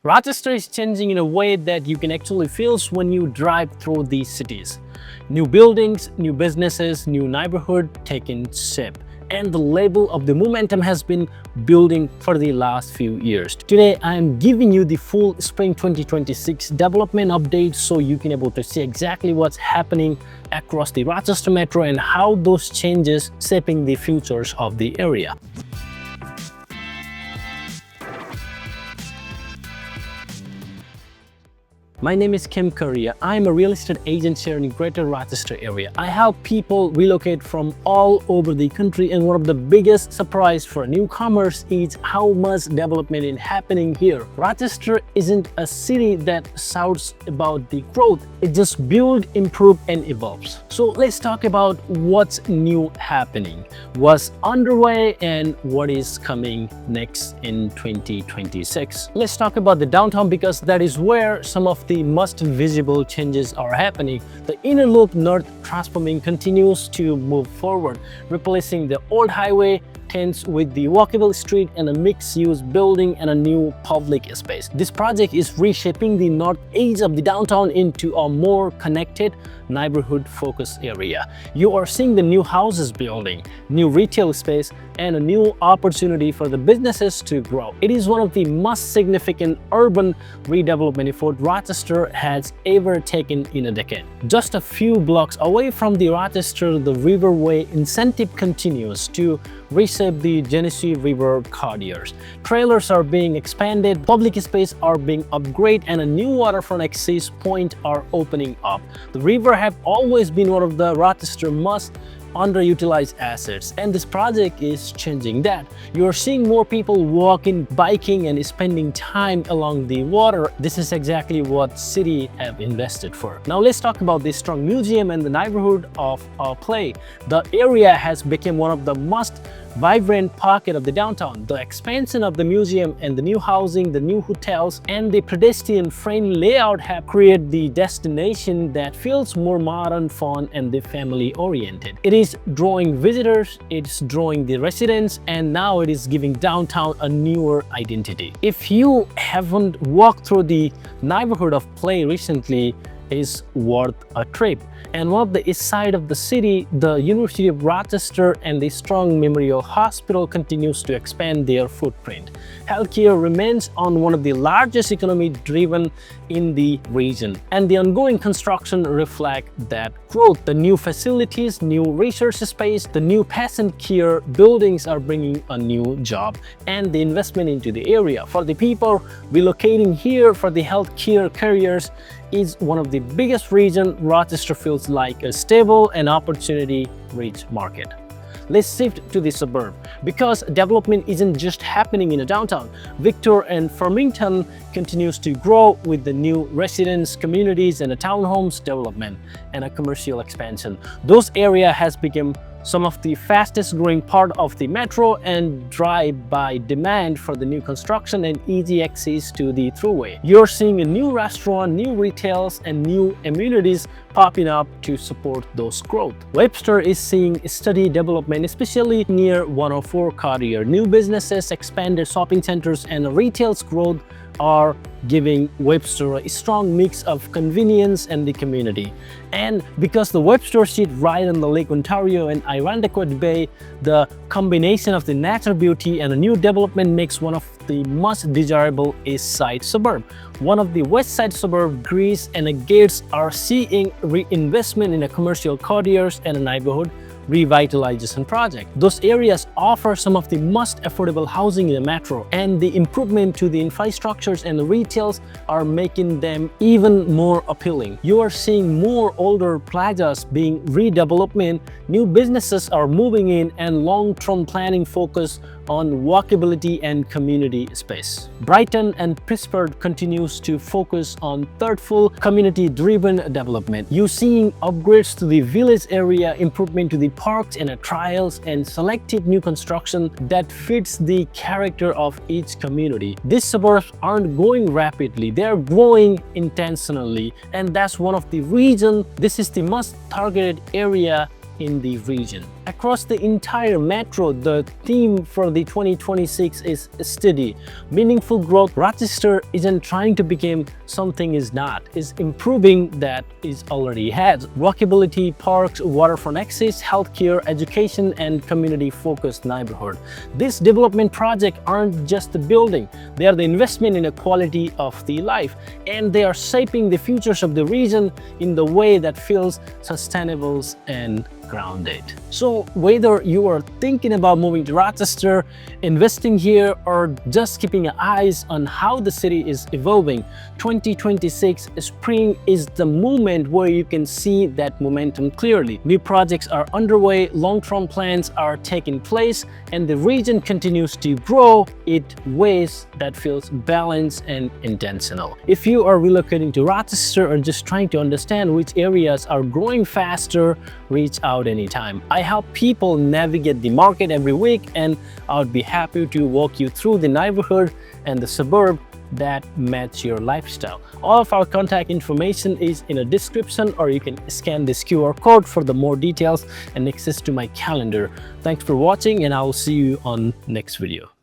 Rochester is changing in a way that you can actually feel when you drive through these cities. New buildings, new businesses, new neighborhood taking shape. And the level of the momentum has been building for the last few years. Today, I am giving you the full spring 2026 development update so you can able to see exactly what's happening across the Rochester Metro and how those changes shaping the futures of the area. My name is Kim Korea. I'm a real estate agent here in the Greater Rochester area. I help people relocate from all over the country, and one of the biggest surprise for newcomers is how much development is happening here. Rochester isn't a city that shouts about the growth. It just builds, improves, and evolves. So let's talk about what's new happening, what's underway, and what is coming next in 2026. Let's talk about the downtown because that is where some of the most visible changes are happening. The inner loop north transforming continues to move forward, replacing the old highway with the walkable street and a mixed-use building and a new public space. This project is reshaping the north edge of the downtown into a more connected, neighborhood-focused area. You are seeing the new houses building, new retail space, and a new opportunity for the businesses to grow. It is one of the most significant urban redevelopment efforts Rochester has ever taken in a decade. Just a few blocks away from the Rochester, the Riverway incentive continues to reshape the Genesee River corridors. Trailers are being expanded, public space are being upgraded, and a new waterfront access point are opening up. The river have always been one of the Rochester most underutilized assets, and this project is changing that. You're seeing more people walking, biking, and spending time along the water. This is exactly what city have invested for. Now let's talk about this strong museum and the neighborhood of play. The area has become one of the most vibrant pocket of the downtown. The expansion of the museum and the new housing, the new hotels, and the pedestrian-friendly layout have created the destination that feels more modern, fun, and the family-oriented. It is drawing visitors, it's drawing the residents, and now it is giving downtown a newer identity. If you haven't walked through the neighborhood of play recently, is worth a trip. And one of the east side of the city, the University of Rochester and the Strong Memorial Hospital continues to expand their footprint. Healthcare remains on one of the largest economy driven in the region, and the ongoing construction reflect that growth. The new facilities, new research space, the new patient care buildings are bringing a new job and the investment into the area. For the people relocating here for the healthcare careers is one of the biggest reasons Rochester feels like a stable and opportunity-rich market. Let's shift to the suburb because development isn't just happening in the downtown. Victor and Farmington continues to grow with the new residence communities and a townhomes development and a commercial expansion. Those area has become some of the fastest growing part of the metro and drive by demand for the new construction and easy access to the throughway. You're seeing a new restaurant, new retails, and new amenities popping up to support those growth. Webster is seeing steady development, especially near 104 corridor. New businesses, expanded shopping centers, and retail's growth are giving Webster a strong mix of convenience and the community. And because the Webster sits right on the Lake Ontario and Irondequoit Bay, the combination of the natural beauty and a new development makes one of the most desirable east side suburb. One of the west side suburb, Greece and the Gates are seeing reinvestment in the commercial corridors and a neighborhood revitalization project. Those areas offer some of the most affordable housing in the metro, and the improvement to the infrastructures and the retails are making them even more appealing. You are seeing more older plazas being redeveloped, new businesses are moving in, and long-term planning focus on walkability and community space. Brighton and Pittsburgh continues to focus on thoughtful, community-driven development. You're seeing upgrades to the village area, improvement to the parks and trails, and selective new construction that fits the character of each community. These suburbs aren't growing rapidly, they're growing intentionally, and that's one of the reasons this is the most targeted area in the region. Across the entire metro, the theme for the 2026 is steady, meaningful growth. Rochester isn't trying to become something is not, is improving that is already has. Walkability, parks, waterfront access, healthcare, education, and community-focused neighborhood. These development projects aren't just the building, they are the investment in a quality of the life, and they are shaping the futures of the region in the way that feels sustainable and grounded. So whether you are thinking about moving to Rochester, investing here, or just keeping eyes on how the city is evolving, 2026 spring is the moment where you can see that momentum clearly. New projects are underway, long-term plans are taking place, and the region continues to grow in ways that feels balanced and intentional. If you are relocating to Rochester or just trying to understand which areas are growing faster, reach out anytime. I help people navigate the market every week, and I would be happy to walk you through the neighborhood and the suburb that match your lifestyle. All of our contact information is in a description, or you can scan this QR code for the more details and access to my calendar. Thanks for watching, and I will see you on next video.